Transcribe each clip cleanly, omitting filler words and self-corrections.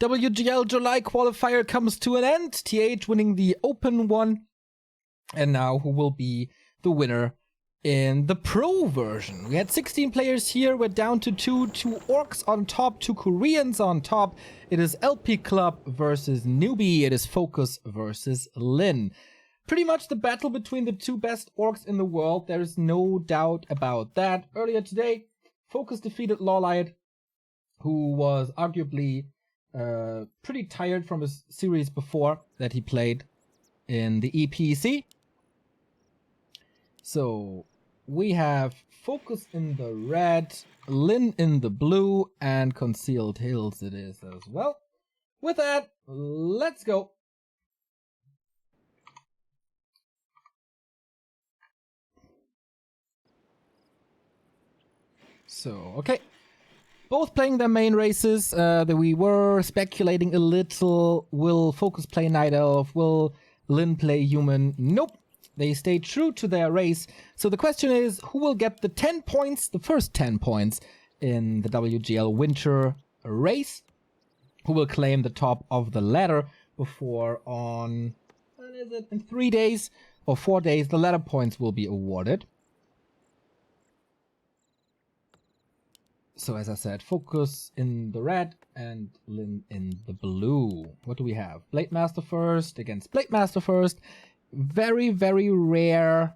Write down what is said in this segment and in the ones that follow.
WGL July qualifier comes to an end. TH winning the open one. And now who will be the winner in the pro version? We had 16 players here. We're down to 2 orcs on top, 2 Koreans on top. It is LP Club versus Newbie. It is FoCuS versus Lin. Pretty much the battle between the 2 best orcs in the world. There is no doubt about that. Earlier today, FoCuS defeated Lawlight, who was arguably pretty tired from his series before that he played in the EPC. So we have FoCuS in the red, Lin in the blue, and Concealed Hills it is as well. With that, let's go. So, okay. Both playing their main races. That we were speculating a little. Will FoCuS play Night Elf? Will Lin play Human? Nope. They stay true to their race. So the question is, who will get the 10 points, the first 10 points in the WGL Winter race? Who will claim the top of the ladder before on, what is it, in 3 days or 4 days, the ladder points will be awarded. So as I said, FoCuS in the red and Lin in the blue. What do we have? Blade Master first against Blade Master first. Very, very rare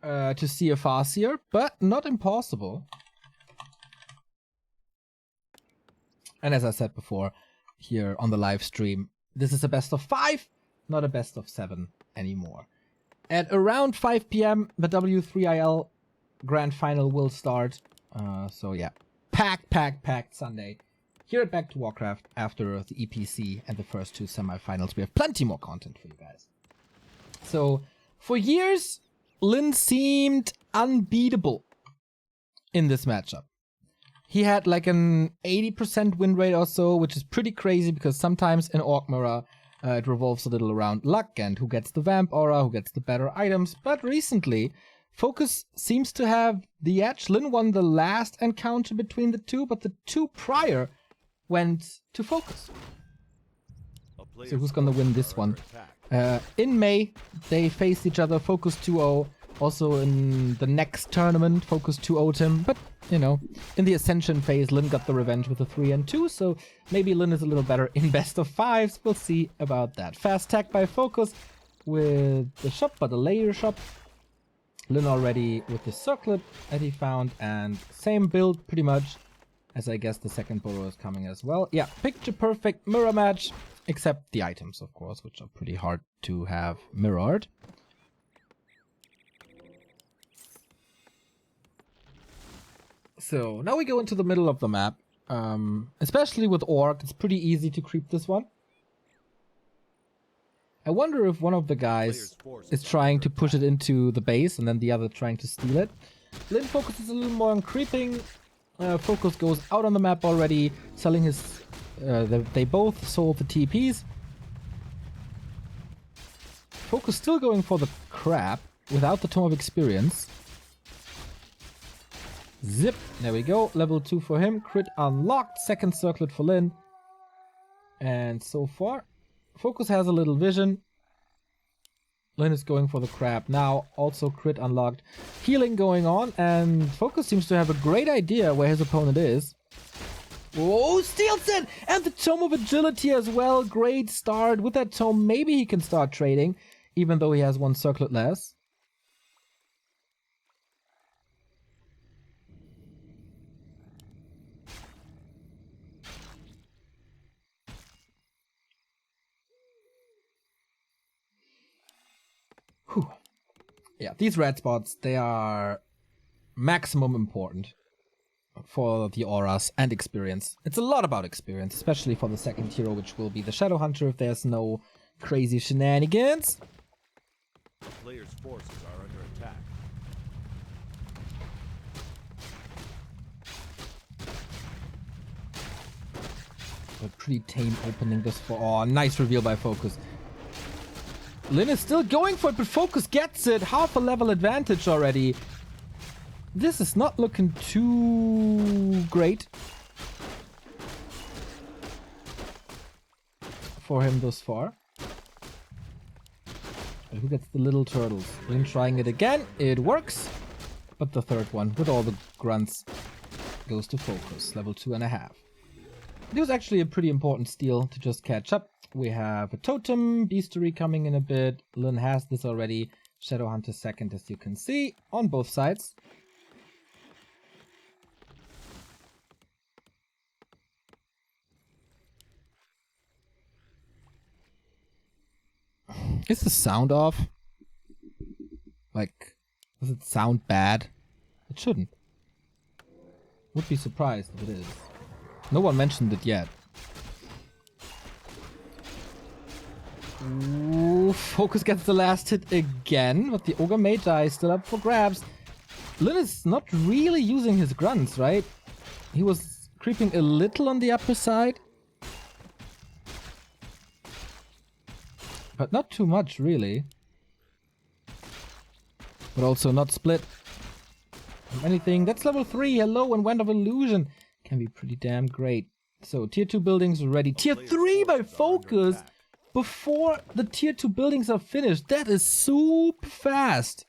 to see a Farseer, but not impossible. And as I said before, here on the live stream, this is a best of 5, not a best of 7 anymore. At around 5 PM, the W3IL Grand Final will start. So yeah, packed Sunday. Here at Back to Warcraft, after the EPC and the first 2 semifinals, we have plenty more content for you guys. So, for years, Lin seemed unbeatable in this matchup. He had like an 80% win rate or so, which is pretty crazy because sometimes in Orc Mirror, it revolves a little around luck and who gets the Vamp Aura, who gets the better items. But recently, FoCuS seems to have the edge. Lin won the last encounter between the 2, but the 2 prior went to FoCuS. So who's gonna win this one? In May, they faced each other, FoCuS 2-0. Also in the next tournament, FoCuS 2-0'd him. But, you know, in the Ascension phase, Lin got the revenge with a 3-2. So maybe Lin is a little better in best of 5s. We'll see about that. Fast tech by FoCuS with the shop, but a layer shop. Lin already with the circlet that he found, and same build pretty much. As I guess the second burrow is coming as well. Yeah, picture perfect mirror match. Except the items, of course, which are pretty hard to have mirrored. So, now we go into the middle of the map. Especially with Orc, it's pretty easy to creep this one. I wonder if one of the guys is trying to push it into the base and then the other trying to steal it. Lin focuses a little more on creeping. FoCuS goes out on the map already, selling his... they both sold the TPs. FoCuS still going for the crab without the Tome of Experience. Zip. There we go. Level 2 for him. Crit unlocked. Second circlet for Lin. And so far, FoCuS has a little vision. Lin is going for the crab now. Also crit unlocked. Healing going on. And FoCuS seems to have a great idea where his opponent is. Oh, steals it! And the Tome of Agility as well. Great start. With that Tome, maybe he can start trading. Even though he has 1 circlet less. Whew. Yeah, these red spots, they are maximum important for the auras and experience. It's a lot about experience, especially for the second hero, which will be the Shadow Hunter if there's no crazy shenanigans. The player's forces are under attack. A pretty tame opening this for... Oh, nice reveal by FoCuS. Lin is still going for it, but FoCuS gets it. Half a level advantage already. This is not looking too great. for him thus far. But who gets the little turtles? Lin trying it again. It works. But the third one, with all the grunts, goes to FoCuS, level 2.5. It was actually a pretty important steal to just catch up. We have a totem, beastery coming in a bit. Lin has this already. Shadowhunter second, as you can see, on both sides. Is the sound off? Like, does it sound bad? It shouldn't. Would be surprised if it is. No one mentioned it yet. Ooh, FoCuS gets the last hit again, but the Ogre Magi is still up for grabs. Lin is not really using his grunts, right? He was creeping a little on the upper side. But not too much, really. But also not split from anything. That's level 3. Hello, and Wind of Illusion can be pretty damn great. So, tier 2 buildings ready. Tier 3 by FoCuS before the tier 2 buildings are finished. That is super fast.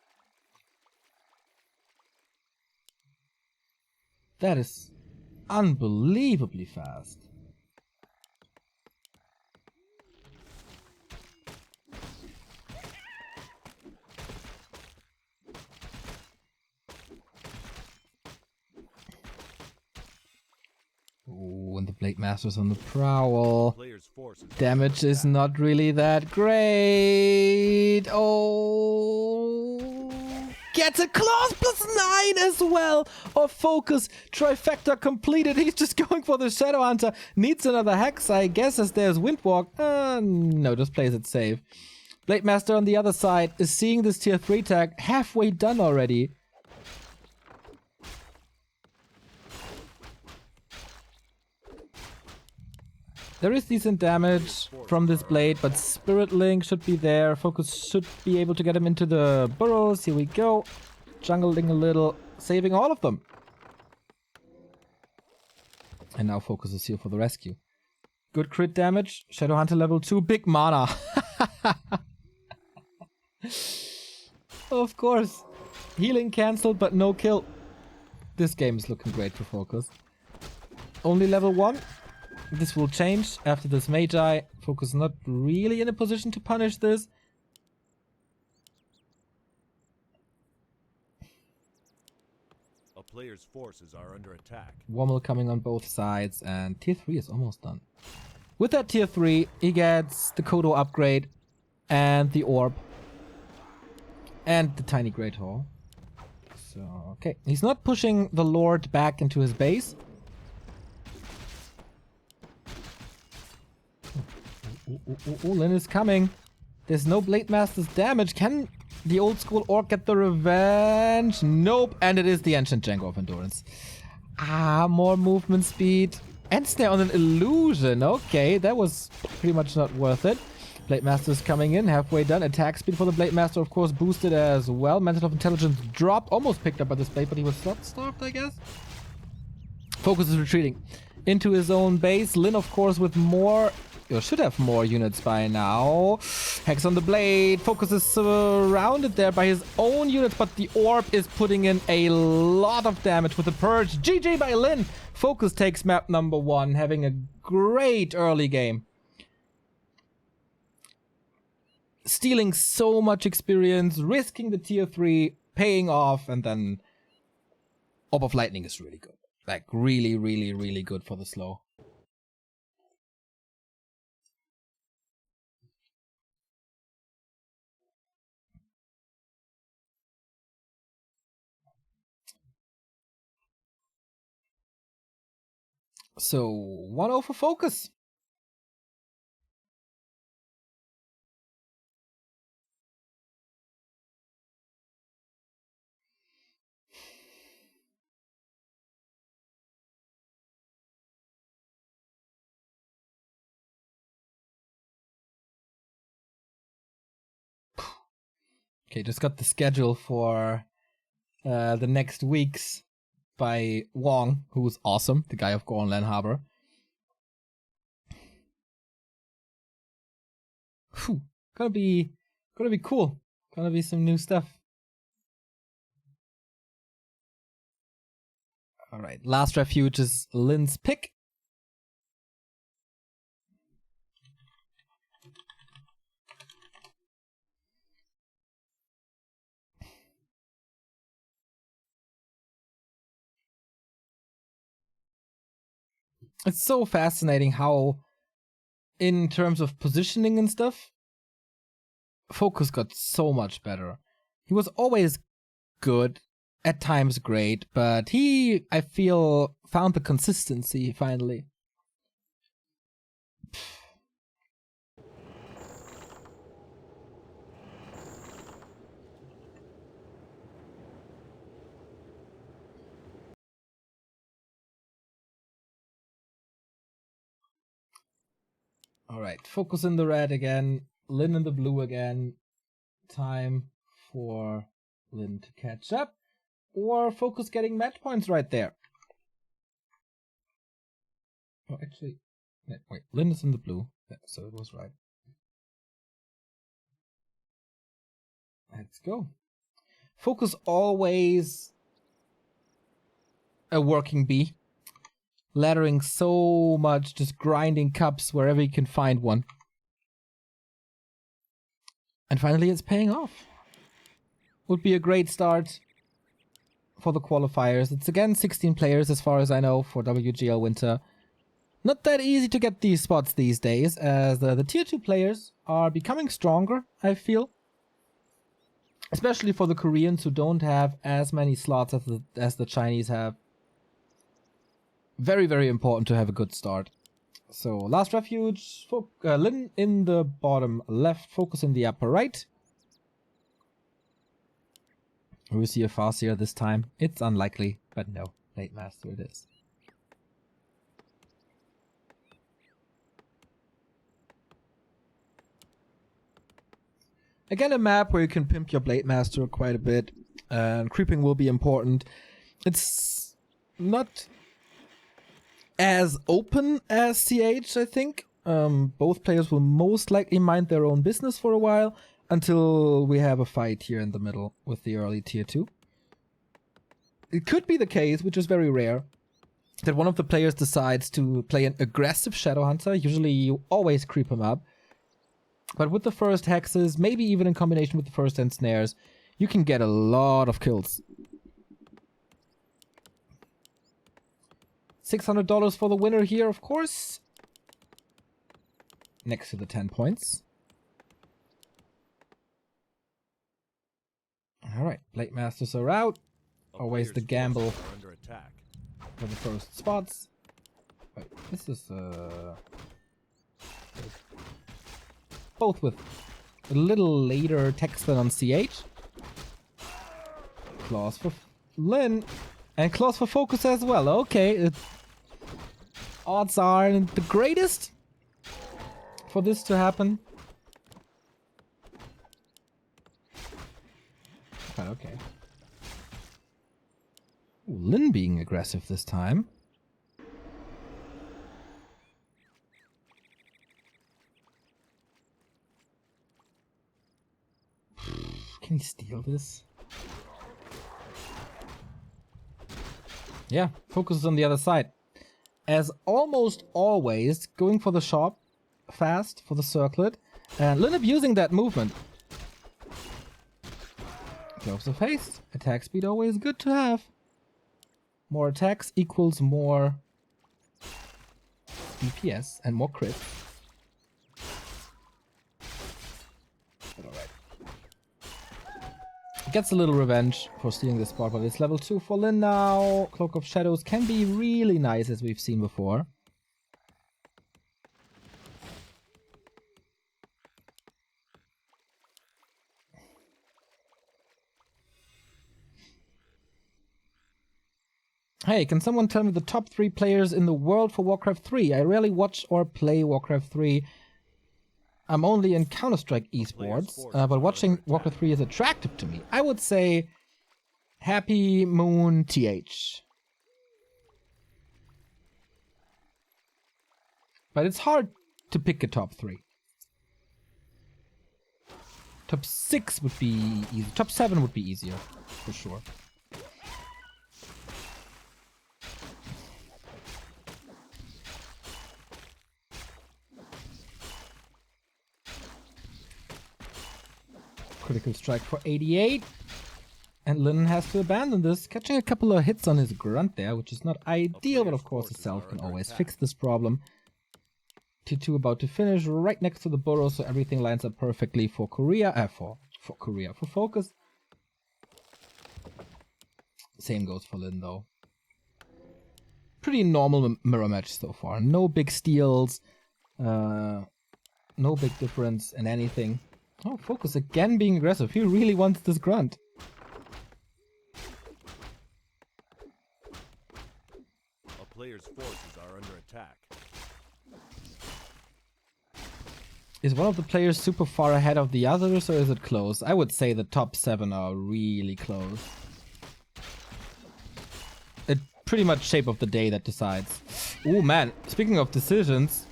That is unbelievably fast. Ooh, and the Blade Master's on the prowl. Damage is not really that great. Oh, gets a claws +9 as well. Or FoCuS trifecta completed. He's just going for the Shadowhunter. Needs another hex, I guess, as there's Windwalk. No, just plays it safe. Blade Master on the other side is seeing this tier 3 tag halfway done already. There is decent damage from this blade, but Spirit Link should be there. FoCuS should be able to get him into the burrows. Here we go. Jungling a little, saving all of them. And now FoCuS is here for the rescue. Good crit damage. Shadowhunter level 2. Big mana. Of course. Healing cancelled, but no kill. This game is looking great for FoCuS. Only level 1. This will change after this Magi. FoCuS not really in a position to punish this. A player's forces are under attack. Wommel coming on both sides, and tier 3 is almost done. With that tier 3, he gets the Kodo upgrade, and the orb, and the tiny Great Hall. So, okay. He's not pushing the Lord back into his base. Ooh, Lin is coming. There's no Blade Master's damage. Can the old school orc get the revenge? Nope. And it is the Ancient Django of Endurance. More movement speed. And snare on an illusion. Okay, that was pretty much not worth it. Blade Master's coming in, halfway done. Attack speed for the Blade Master, of course, boosted as well. Mantle of Intelligence dropped. Almost picked up by this blade, but he was stopped, I guess. FoCuS is retreating into his own base. Lin, of course, with more... should have more units by now. Hex on the blade. FoCuS is surrounded there by his own units, but the orb is putting in a lot of damage with the purge. GG by Lin. FoCuS takes map number 1, having a great early game. Stealing so much experience, risking the tier 3, paying off, and then Orb of Lightning is really good. Like, really, really, really good for the slow. So, 1-0 for FoCuS. Okay, just got the schedule for the next weeks by Wong, who's awesome, the guy of Gornland Harbor. Phew, gonna be cool. Gonna be some new stuff. All right, last refuge is Lynn's pick. It's so fascinating how, in terms of positioning and stuff, FoCuS got so much better. He was always good, at times great, but he, I feel, found the consistency finally. Alright, FoCuS in the red again, Lynn in the blue again. Time for Lynn to catch up, or FoCuS getting match points right there. Oh, actually, wait, Lynn is in the blue, yeah, so it was right. Let's go. FoCuS always a working bee. Laddering so much, just grinding cups wherever you can find one. And finally it's paying off. Would be a great start for the qualifiers. It's again 16 players as far as I know for WGL Winter. Not that easy to get these spots these days, as the tier 2 players are becoming stronger, I feel. Especially for the Koreans who don't have as many slots as the Chinese have. Very, very important to have a good start. So, last refuge, Lynn in the bottom left, FoCuS in the upper right. We'll see a Farseer this time. It's unlikely, but no, late master it is. Again, a map where you can pimp your Blade Master quite a bit, and creeping will be important. It's not as open as CH, I think. Both players will most likely mind their own business for a while until we have a fight here in the middle with the early tier 2. It could be the case, which is very rare, that one of the players decides to play an aggressive Shadow Hunter. Usually you always creep him up. But with the first hexes, maybe even in combination with the first end snares, you can get a lot of kills. $600 for the winner here, of course. Next to the 10 points. Alright, Blade Masters are out. Always the gamble for the first spots. Wait, this is both with a little later text than on CH. Claws for Lynn. And claws for FoCuS as well. Okay, odds are the greatest for this to happen. But okay. Ooh, Lynn being aggressive this time. Can he steal this? Yeah, FoCuS is on the other side. As almost always, going for the shop fast for the circlet. And Lynn abusing that movement. Gloves of haste. Attack speed always good to have. More attacks equals more DPS and more crit. But alright. Gets a little revenge for stealing this spot, but it's level 2 for Lynn now. Cloak of Shadows can be really nice, as we've seen before. Hey, can someone tell me the top 3 players in the world for Warcraft 3? I rarely watch or play Warcraft 3. I'm only in Counter-Strike esports, but watching Warcraft 3 is attractive to me. I would say Happy, Moon, TH. But it's hard to pick a top 3. Top 6 would be easy. Top 7 would be easier, for sure. Critical strike for 88. And Lin has to abandon this, catching a couple of hits on his grunt there, which is not ideal, but of course the self can always fix this problem. T2 about to finish right next to the burrow, so everything lines up perfectly for Korea, for FoCuS. Same goes for Lin though. Pretty normal mirror match so far. No big steals, no big difference in anything. Oh, FoCuS again being aggressive. He really wants this grunt. A player's forces are under attack. Is one of the players super far ahead of the others, or is it close? I would say the top 7 are really close. It's pretty much shape of the day that decides. Oh man, speaking of decisions,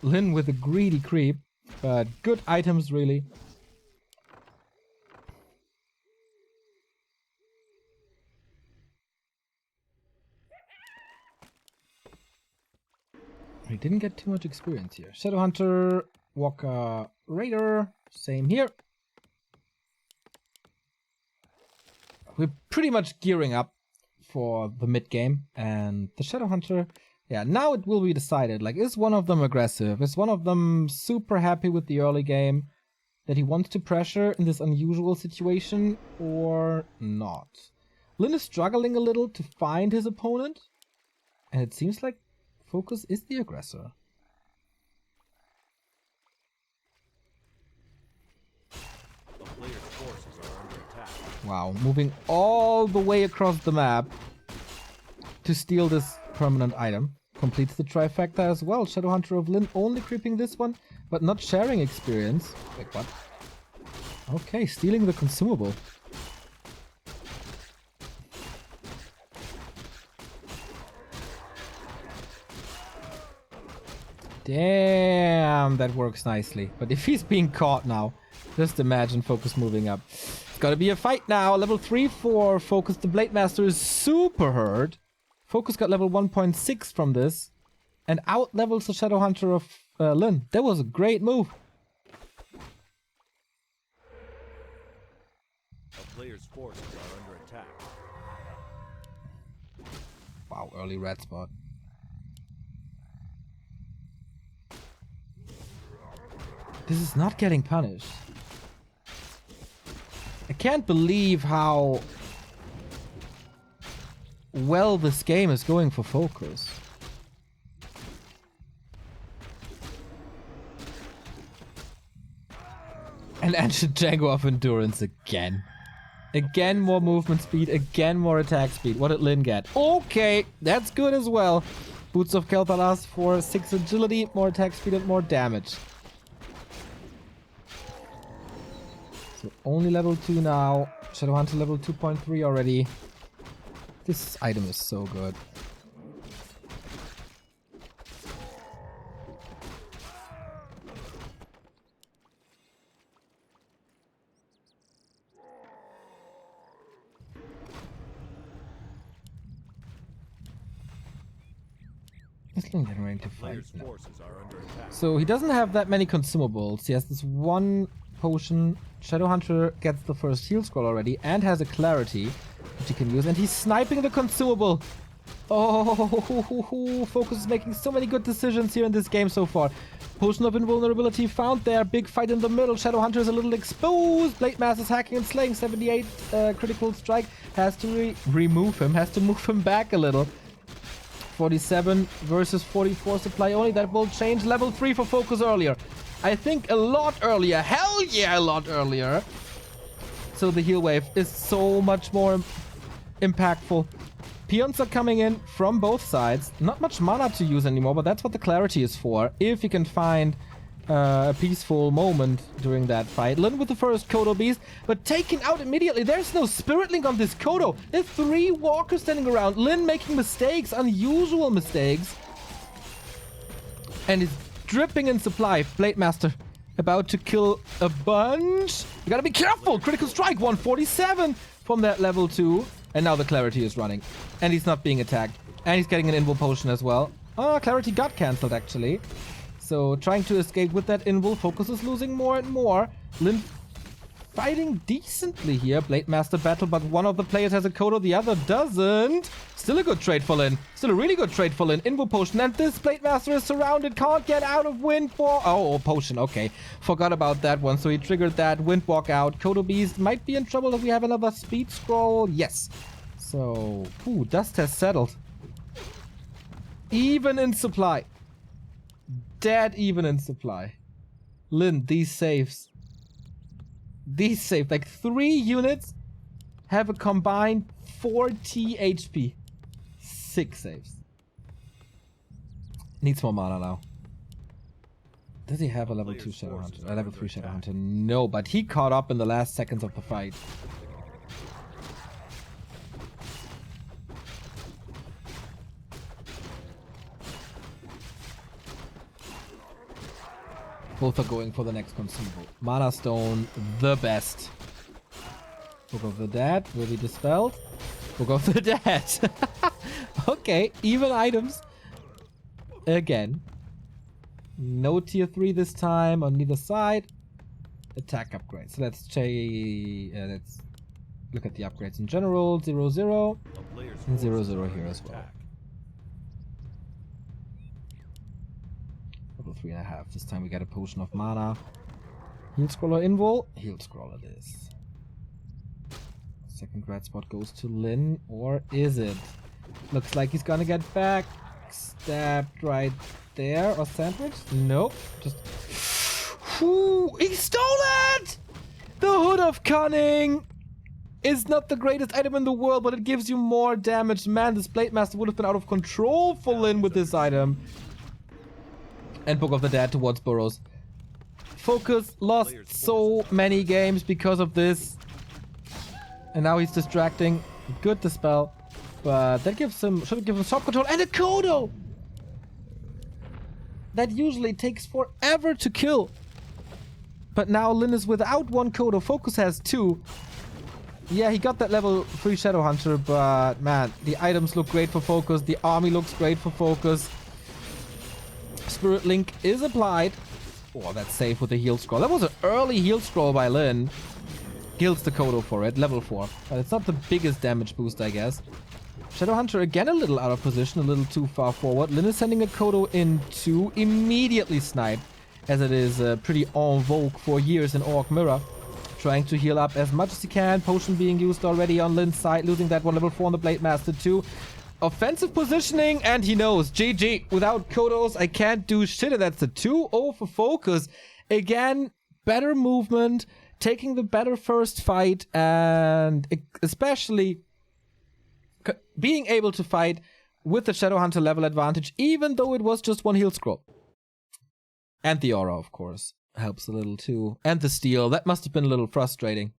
Lin with a greedy creep, but good items really. We didn't get too much experience here. Shadowhunter, Walker, Raider, same here. We're pretty much gearing up for the mid game, and the Shadowhunter, yeah, now it will be decided. Like, is one of them aggressive? Is one of them super happy with the early game that he wants to pressure in this unusual situation, or not? Lin is struggling a little to find his opponent, and it seems like FoCuS is the aggressor. A player's forces are under attack. Wow, moving all the way across the map to steal this permanent item. Completes the trifecta as well. Shadowhunter of Lin only creeping this one, but not sharing experience. Like what? Okay, stealing the consumable. Damn, that works nicely. But if he's being caught now, just imagine FoCuS moving up. It's gotta be a fight now. Level 3 for FoCuS. The Blade Master is super hurt. FoCuS got level 1.6 from this. And out levels the Shadowhunter of Lin. That was a great move. A player's forces are under attack. Wow, early red spot. This is not getting punished. I can't believe how well this game is going for FoCuS. And Ancient Django of Endurance again. Again more movement speed, again more attack speed. What did Lin get? Okay, that's good as well. Boots of Kel'Thuzad for 6 agility, more attack speed and more damage. So only level 2 now. Shadowhunter level 2.3 already. This item is so good. Is Lin getting ready to fight? Player's No. forces are under attack. So he doesn't have that many consumables. He has this one potion. Shadowhunter gets the first heal scroll already and has a clarity which he can use, and he's sniping the consumable. Oh, FoCuS is making so many good decisions here in this game so far. Potion of invulnerability found there. Big fight in the middle. Shadowhunter is a little exposed. Blade Master is hacking and slaying. 78 critical strike. Has to remove him. Has to move him back a little. 47 versus 44 supply only. That will change. Level 3 for FoCuS earlier. I think a lot earlier. Hell yeah, a lot earlier. So the heal wave is so much more impactful. Peons are coming in from both sides. Not much mana to use anymore, but that's what the clarity is for. If you can find a peaceful moment during that fight. Lin with the first Kodo Beast, but taken out immediately. There's no Spirit Link on this Kodo. There's 3 walkers standing around. Lin making mistakes, unusual mistakes. And is dripping in supply. Blade Master About to kill a bunch. You gotta be careful. Critical strike, 147 from that level 2. And now the Clarity is running. And he's not being attacked. And he's getting an Invul potion as well. Oh, Clarity got cancelled actually. So trying to escape with that Invul. FoCuS is losing more and more. Lin fighting decently here. Blade Master battle, but one of the players has a Kodo, the other doesn't. Still a good trade for Lin. Still a really good trade for Lin. Invul potion, and this Blade Master is surrounded. Can't get out of Windwalk. Oh, potion, okay. Forgot about that one, so he triggered that. Windwalk out. Kodo Beast might be in trouble if we have another speed scroll. Yes. So, ooh, dust has settled. Even in supply. Dead even in supply. Lin, these saves. These saves, like 3 units have a combined 40 HP. 6 saves. Needs more mana now. Does he have a level 2 Shadow Hunter? A level 3 Shadow Hunter? No, but he caught up in the last seconds of the fight. Both are going for the next consumable. Mana Stone, the best. Book of the Dead will be dispelled. Book of the Dead. Okay, even items. Again. No tier 3 this time on neither side. Attack upgrades. So let's let's look at the upgrades in general. 0-0 and 0-0 here as well. Level 3.5. This time we get a potion of mana. Heal scroll or invul? Heal scroll it is. Second red spot goes to Lin, or is it? Looks like he's gonna get back stabbed right there, or sandwiched? Nope. Just. Ooh, he stole it! The Hood of Cunning is not the greatest item in the world, but it gives you more damage. Man, this Blade Master would have been out of control for Lin with this item. And Book of the Dead towards Burrows. FoCuS lost so many games because of this. And now he's distracting. Good dispel. But that gives him, should have given him swap control and a Kodo! That usually takes forever to kill. But now Lin is without 1 Kodo. FoCuS has 2. Yeah, he got that level 3 Shadow Hunter, but man, the items look great for FoCuS. The army looks great for FoCuS. Spirit Link is applied. Oh, that's safe with the heal scroll. That was an early heal scroll by Lin. Kills the Kodo for it, level 4. But it's not the biggest damage boost, I guess. Shadow Hunter again a little out of position, a little too far forward. Lin is sending a Kodo into immediately sniped, as it is pretty en vogue for years in Orc Mirror. Trying to heal up as much as he can. Potion being used already on Lin's side, losing that one, level 4 on the Blade Master too. Offensive positioning, and he knows. GG. Without Kodos, I can't do shit, and that's a 2-0 for FoCuS. Again, better movement, taking the better first fight, and especially being able to fight with the Shadow Hunter level advantage, even though it was just 1 heal scroll. And the aura, of course, helps a little too. And the steal, that must have been a little frustrating.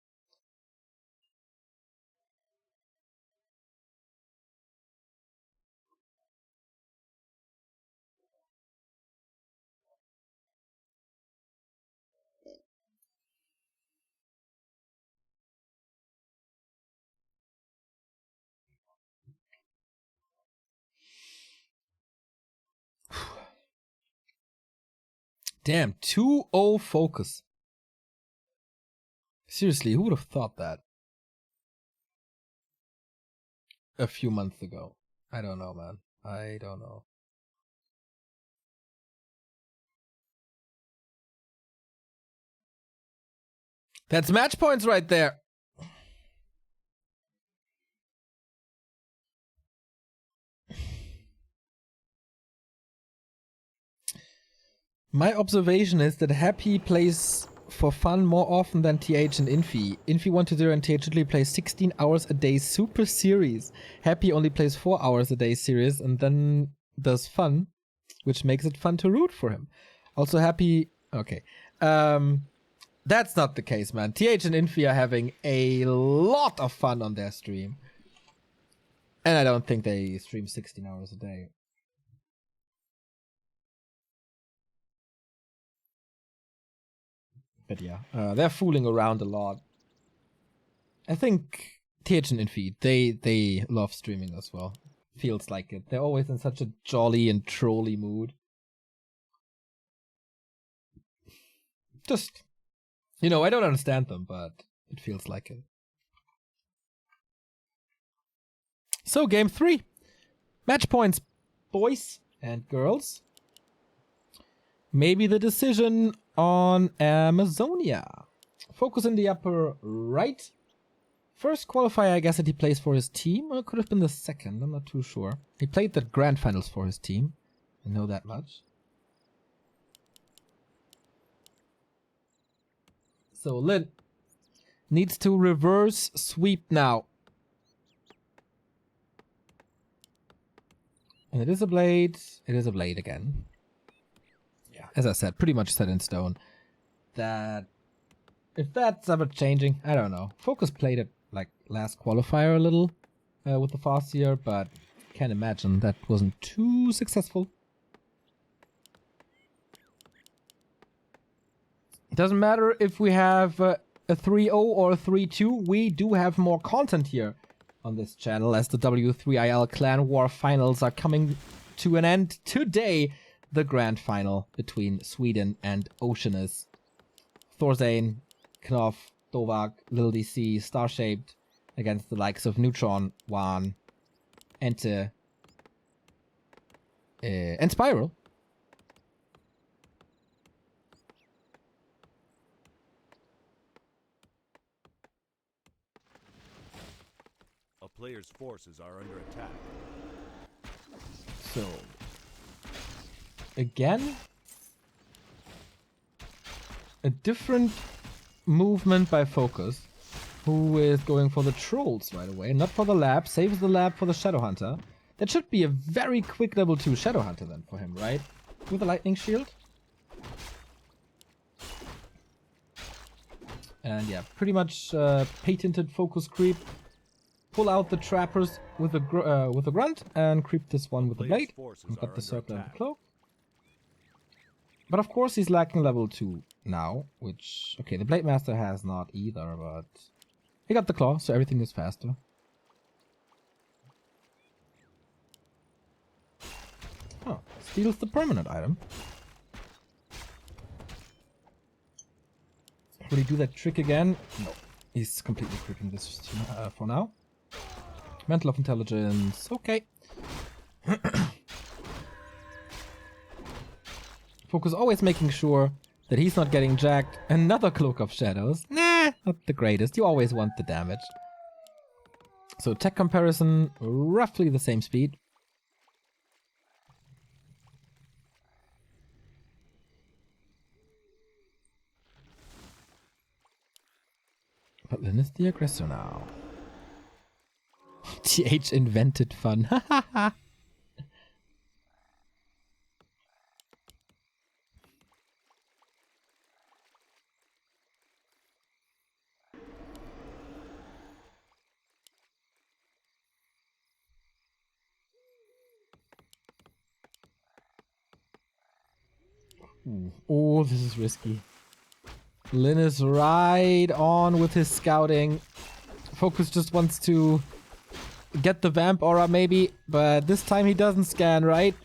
Damn, 2-0 FoCuS. Seriously, who would have thought that? A few months ago. I don't know, man. I don't know. That's match points right there. My observation is that Happy plays for fun more often than TH and Infi. Infi 1-0 and TH usually plays 16 hours a day super series. Happy only plays 4 hours a day series and then does fun, which makes it fun to root for him. Also Happy... Okay. That's not the case, man. TH and Infi are having a lot of fun on their stream. And I don't think they stream 16 hours a day. But yeah, they're fooling around a lot. I think TH and Infeed, they love streaming as well. Feels like it. They're always in such a jolly and trolly mood. Just, I don't understand them, but it feels like it. So, game 3. Match points, boys and girls. Maybe the decision on Amazonia. FoCuS in the upper right. First qualifier, I guess, that he plays for his team, or it could have been the second, I'm not too sure. He played the grand finals for his team. I know that much. So Lin needs to reverse sweep now. And it is a blade. It is a blade again. Yeah, as I said, pretty much set in stone. That if that's ever changing, I don't know. FoCuS played it like last qualifier a little with the Farseer, but can't imagine that wasn't too successful. It doesn't matter if we have a 3-0 or a 3-2, we do have more content here on this channel as the W3IL Clan War Finals are coming to an end today. The grand final between Sweden and Oceanus. Thorzane, Knopf, Dovak, Lil DC, Star-Shaped against the likes of Neutron, Wan, Ente, and Spiral. A player's forces are under attack. So, again, a different movement by FoCuS, who is going for the trolls right away, not for the lab, saves the lab for the Shadowhunter. That should be a very quick level 2 Shadowhunter then for him, right? With a lightning shield. And yeah, pretty much patented FoCuS creep. Pull out the trappers with a grunt and creep this one with the blade. We've got the circle and the cloak. But of course he's lacking level 2 now, which... Okay, the Blade Master has not either, but... He got the claw, so everything is faster. Oh, steals the permanent item. Will he do that trick again? No. He's completely creeping this for now. Mantle of Intelligence, okay. FoCuS always making sure that he's not getting jacked. Another Cloak of Shadows. Nah, not the greatest. You always want the damage. So tech comparison, roughly the same speed. But Lin is the aggressor now. TH invented fun. Oh, this is risky. Lin is right on with his scouting. FoCuS just wants to get the vamp aura maybe, but this time he doesn't scan, right?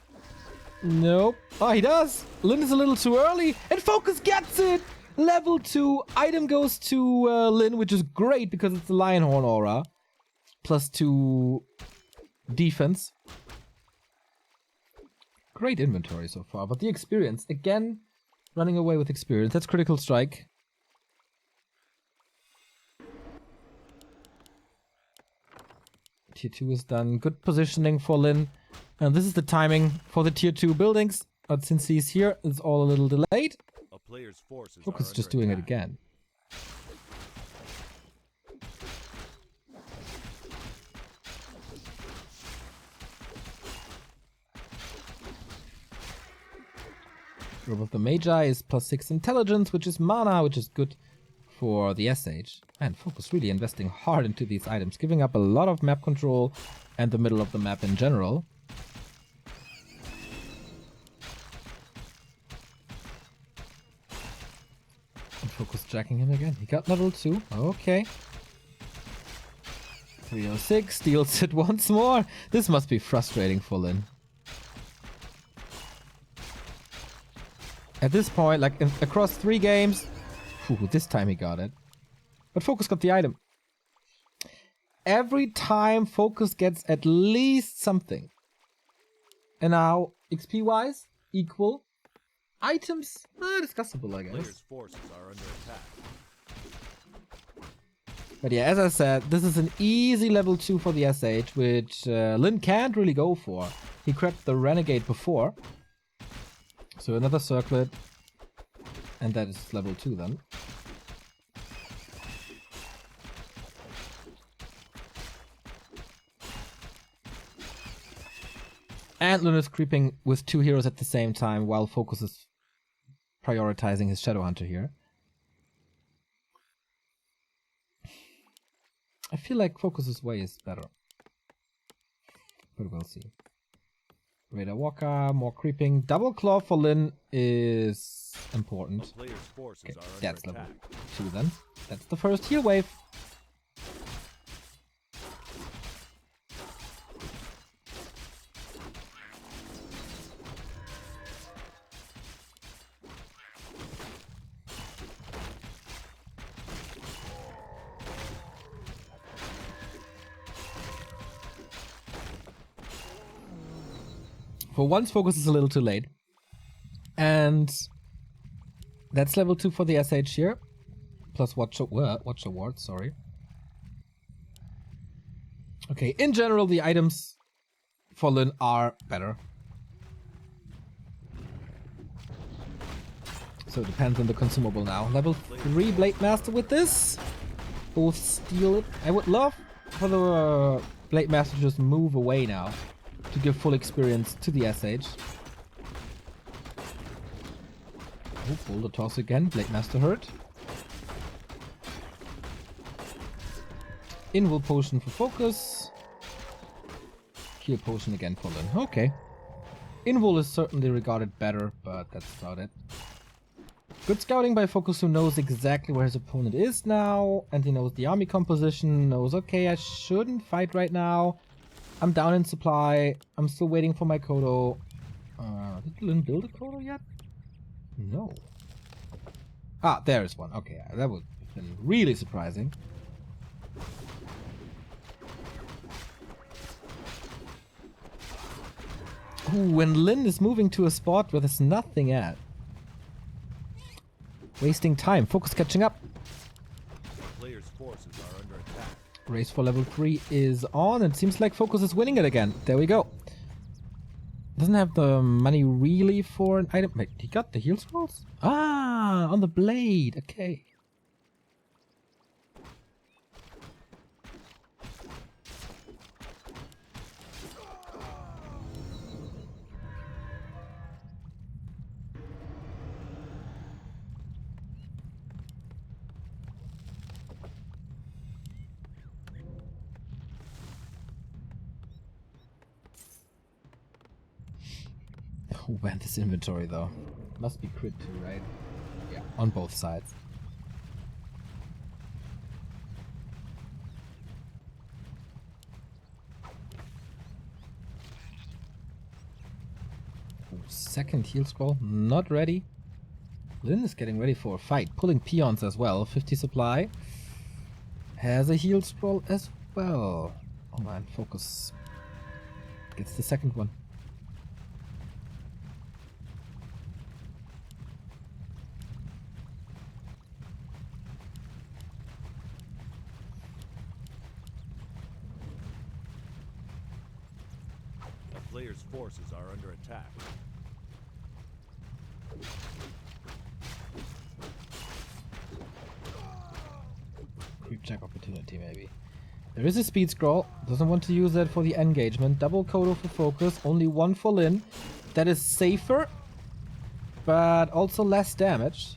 Nope. Oh, he does. Lin is a little too early, and FoCuS gets it! Level 2. Item goes to Lin, which is great because it's the Lionhorn aura. Plus 2 defense. Great inventory so far, but the experience, again, running away with experience. That's critical strike. Tier 2 is done. Good positioning for Lin. And this is the timing for the tier 2 buildings. But since he's here, it's all a little delayed. A player's forces FoCuS just doing it again. Robe of the Magi is +6 intelligence, which is mana, which is good for the SH. And FoCuS really investing hard into these items, giving up a lot of map control and the middle of the map in general. FoCuS jacking him again. He got level 2. Okay. 306 steals it once more. This must be frustrating for Lin. At this point, like across 3 games, this time he got it. But FoCuS got the item. Every time FoCuS gets at least something. And now, XP-wise, equal. Items, discussable, I guess. Players' forces are under attack. But yeah, as I said, this is an easy level 2 for the SH, which Lin can't really go for. He cracked the Renegade before. So another circlet. And that is level 2 then. And Lin is creeping with 2 heroes at the same time while FoCuS is prioritizing his Shadow Hunter here. I feel like FoCuS's way is better. But we'll see. Raider Walker, more creeping. Double Claw for Lin is important. Players' forces Okay, are under that's attack. level 2 then. That's the first heal wave. For once, FoCuS is a little too late. And that's level 2 for the SH here. Plus Watch Award, sorry. Okay, in general, the items for Lin are better. So it depends on the consumable now. Level 3 Blade Master with this. Both steal it. I would love for the Blade Master to just move away now. To give full experience to the SH. Oh, pull the toss again. Blade Master hurt. Invul Potion for FoCuS. Heal Potion again for Lin. Okay. Invul is certainly regarded better, but that's about it. Good scouting by FoCuS, who knows exactly where his opponent is now. And he knows the army composition. Knows, okay, I shouldn't fight right now. I'm down in supply. I'm still waiting for my Kodo. Did Lin build a Kodo yet? No. Ah, there is one. Okay, that would have been really surprising. Ooh, when Lin is moving to a spot where there's nothing at. Wasting time. FoCuS catching up. Players' forces are under attack. Race for level 3 is on. It seems like FoCuS is winning it again. There we go. Doesn't have the money really for an item. Wait, he got the heal scrolls? Ah, on the blade. Okay. Who went this inventory though? Must be crit too, right? Yeah, on both sides. Ooh, second heal scroll, not ready. Lin is getting ready for a fight, pulling peons as well. 50 supply. Has a heal scroll as well. Oh man, FoCuS gets the second one. Players' forces are under attack. Creep check opportunity, maybe. There is a speed scroll. Doesn't want to use that for the engagement. Double Kodo for FoCuS. Only one for Lin. That is safer, but also less damage.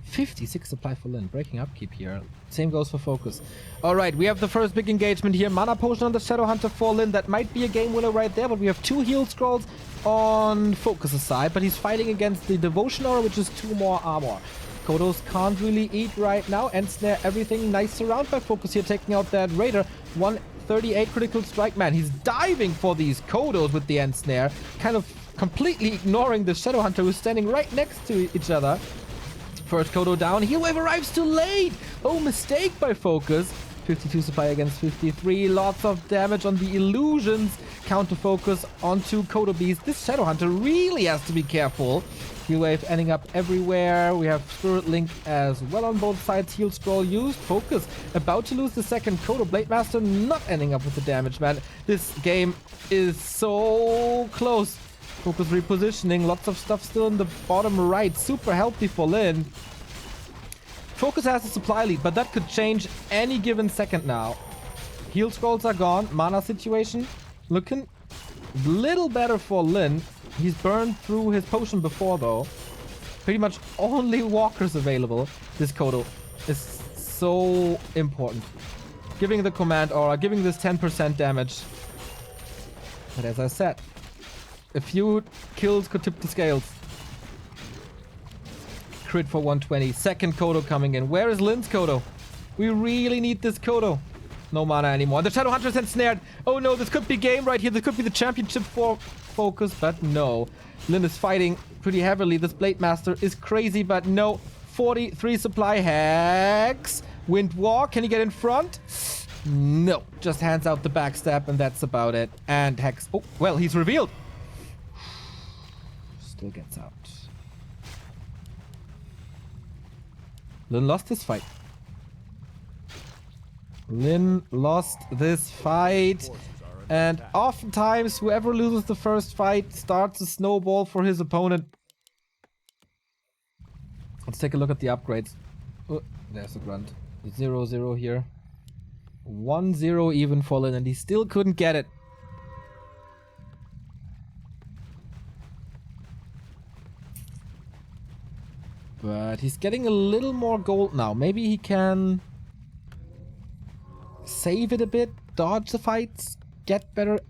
56 supply for Lin. Breaking upkeep here. Same goes for FoCuS. Alright, we have the first big engagement here. Mana Potion on the Shadow Hunter for Lin. That might be a game winner right there, but we have 2 heal scrolls on FoCuS's side, but he's fighting against the Devotion Aura, which is 2 more armor. Kodos can't really eat right now. End snare, everything. Nice surround by FoCuS here, taking out that Raider. 138 critical strike. Man, he's diving for these Kodos with the end snare. Kind of completely ignoring the Shadow Hunter who's standing right next to each other. First Kodo down. Heatwave arrives too late. Oh, mistake by FoCuS. 52 supply against 53. Lots of damage on the illusions. Counter FoCuS onto Kodo Beast. This Shadow Hunter really has to be careful. Heal Wave ending up everywhere. We have Spirit Link as well on both sides. Heal Scroll used. FoCuS about to lose the second Kodo. Blade Master not ending up with the damage, man. This game is so close. FoCuS repositioning. Lots of stuff still in the bottom right. Super healthy for Lin. FoCuS has a supply lead, but that could change any given second now. Heal Scrolls are gone. Mana situation looking a little better for Lin. He's burned through his potion before, though. Pretty much only walkers available. This Kodo is so important. Giving the command aura, giving this 10% damage. But as I said, a few kills could tip the scales. Crit for 120. Second Kodo coming in. Where is Lin's Kodo? We really need this Kodo. No mana anymore. The Shadow Hunter's ensnared. Oh no, this could be game right here. This could be the championship for FoCuS, but no. Lin is fighting pretty heavily. This Blade Master is crazy, but no. 43 supply. Hex. Wind Walk. Can he get in front? No. Just hands out the backstab, and that's about it. And Hex. Oh, well, he's revealed. Still gets out. Lin lost this fight. Lin lost this fight. And oftentimes, whoever loses the first fight starts a snowball for his opponent. Let's take a look at the upgrades. Oh, there's a grunt. 0-0 here. 1-0 even for Lin, and he still couldn't get it. But he's getting a little more gold now. Maybe he can save it a bit, dodge the fights, get better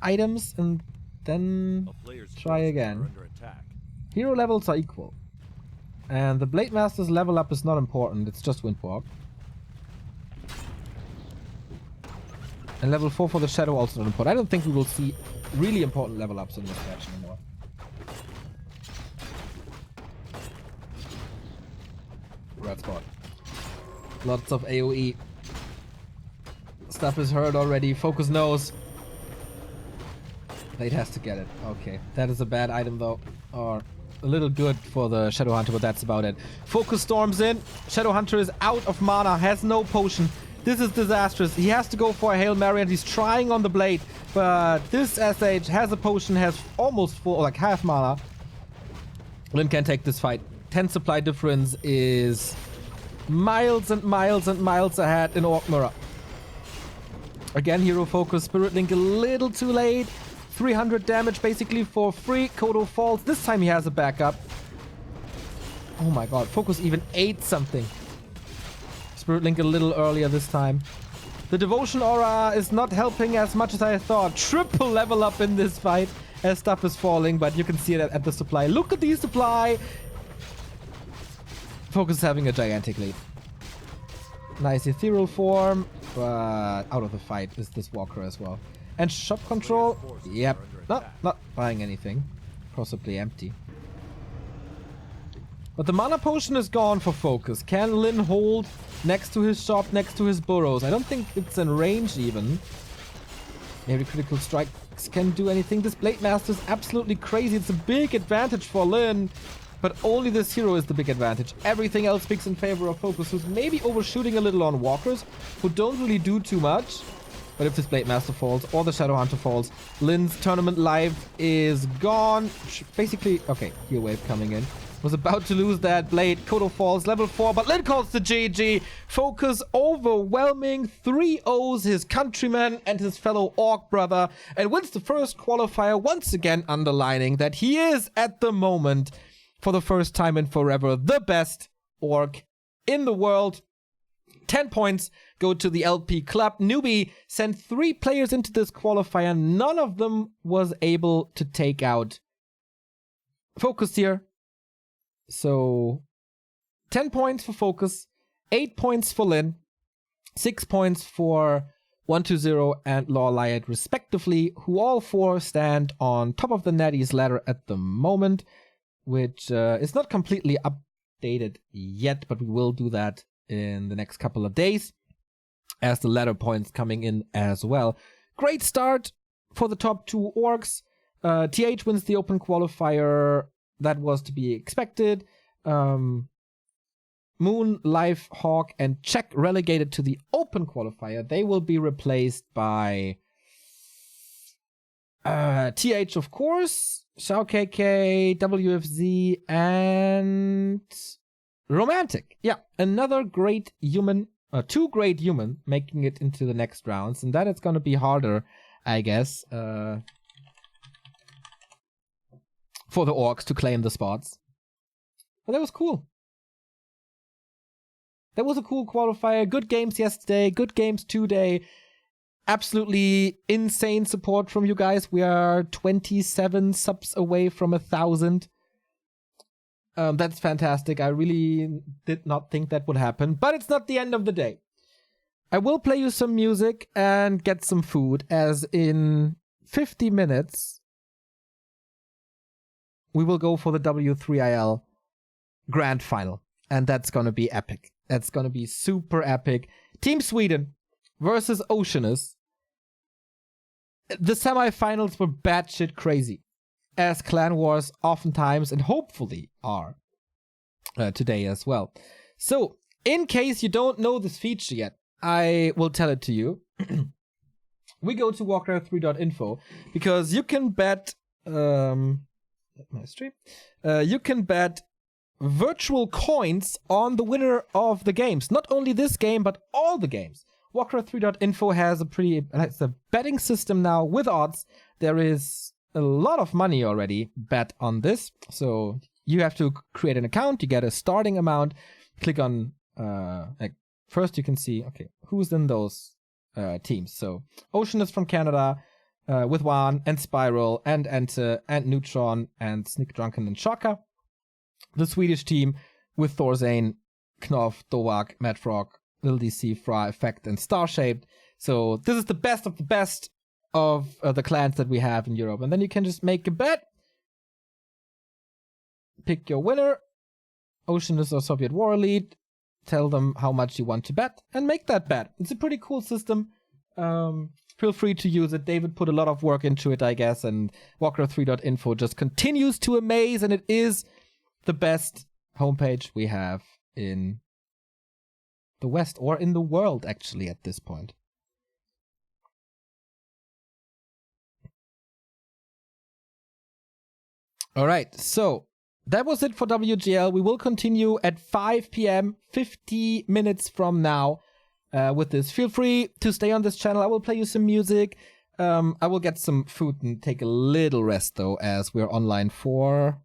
items, and then try again. Hero levels are equal. And the Blade Master's level up is not important, it's just Windwalk. And level 4 for the Shadow also not important. I don't think we will see really important level ups in this match anymore. Red spot. Lots of AoE. Stuff is heard already. FoCuS knows. Blade has to get it. Okay. That is a bad item though. Or a little good for the Shadow Hunter, but that's about it. FoCuS storms in. Shadow Hunter is out of mana. Has no potion. This is disastrous. He has to go for a Hail Mary and he's trying on the Blade. But this SH has a potion, has almost full, like half mana. Lin can take this fight. 10 supply difference is miles and miles and miles ahead in Orc Mirror. Again, hero FoCuS, Spirit Link a little too late. 300 damage basically for free. Kodo falls. This time he has a backup. Oh my god, FoCuS even ate something. Spirit Link a little earlier this time. The Devotion Aura is not helping as much as I thought. Triple level up in this fight as stuff is falling, but you can see it at the supply. Look at the supply. FoCuS is having a gigantic lead. Nice ethereal form, but out of the fight is this walker as well. And shop control, yep, not buying anything. Possibly empty. But the mana potion is gone for FoCuS. Can Lin hold next to his shop, next to his burrows? I don't think it's in range even. Maybe critical strikes can do anything. This Blade Master is absolutely crazy. It's a big advantage for Lin. But only this hero is the big advantage. Everything else speaks in favor of FoCuS, who's maybe overshooting a little on walkers, who don't really do too much. But if this Blade Master falls, or the Shadow Hunter falls, Lin's tournament life is gone. Basically, okay, heal wave coming in. Was about to lose that Blade. Kodo falls, level 4, but Lin calls the GG. FoCuS overwhelming 3-0s his countryman and his fellow Orc brother, and wins the first qualifier, once again underlining that he is, at the moment, for the first time in forever, the best Orc in the world. 10 points go to the LP club. Newbie sent 3 players into this qualifier. None of them was able to take out FoCuS here. So 10 points for FoCuS, 8 points for Lin, 6 points for 120 and Law Liot respectively, who all four stand on top of the Natties ladder at the moment, which is not completely updated yet, but we will do that in the next couple of days as the ladder points coming in as well. Great start for the top two orgs. TH wins the open qualifier. That was to be expected. Moon, Life, Hawk, and Czech relegated to the open qualifier. They will be replaced by TH, of course, Shao KK, WFZ, and Romantic. Yeah, another great human, two great human making it into the next rounds, and that is going to be harder, I guess, for the orcs to claim the spots. But that was cool. That was a cool qualifier. Good games yesterday, good games today. Absolutely insane support from you guys. We are 27 subs away from 1,000. That's fantastic. I really did not think that would happen, but it's not the end of the day. I will play you some music and get some food, as in 50 minutes, we will go for the W3IL Grand Final, and that's gonna be epic. That's gonna be super epic. Team Sweden versus Oceanus. The semifinals were batshit crazy, as Clan Wars oftentimes and hopefully are today as well. So, in case you don't know this feature yet, I will tell it to you. We go to Warcraft3.info because you can bet my stream. You can bet virtual coins on the winner of the games. Not only this game, but all the games. Warcraft3.info has a betting system now with odds. There is a lot of money already bet on this. So you have to create an account. You get a starting amount. Click on, first you can see, okay, who's in those teams. So Ocean is from Canada, with Juan and Spiral and Ente and Neutron and Snick Drunken and Shocker. The Swedish team with Thorzane, Knopf, Dovak, Mad Frog, Lil DC, Fra, Effect, and Starshaped. So this is the best of the best of the clans that we have in Europe. And then you can just make a bet. Pick your winner. Oceanus or Soviet War Elite. Tell them how much you want to bet and make that bet. It's a pretty cool system. Feel free to use it. David put a lot of work into it, I guess, and Warcraft3.info just continues to amaze, and it is the best homepage we have in the West, or in the world, actually, at this point. Alright, so that was it for WGL. We will continue at 5 p.m., 50 minutes from now. With this, feel free to stay on this channel. I will play you some music. I will get some food and take a little rest though, as we're online for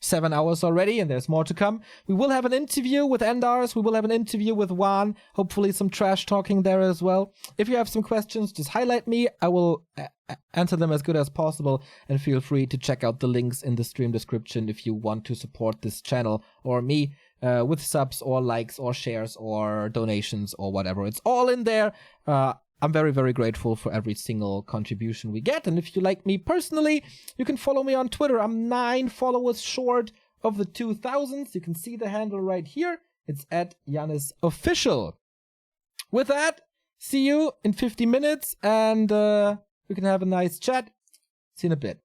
7 hours already and there's more to come. We will have an interview with Endars. We will have an interview with Juan. Hopefully some trash talking there as well. If you have some questions, just highlight me. I will answer them as good as possible, and feel free to check out the links in the stream description if you want to support this channel or me. With subs or likes or shares or donations or whatever. It's all in there. I'm very, very grateful for every single contribution we get. And if you like me personally, you can follow me on Twitter. I'm 9 followers short of the 2,000. You can see the handle right here. It's at YannisOfficial. With that, see you in 50 minutes and we can have a nice chat. See you in a bit.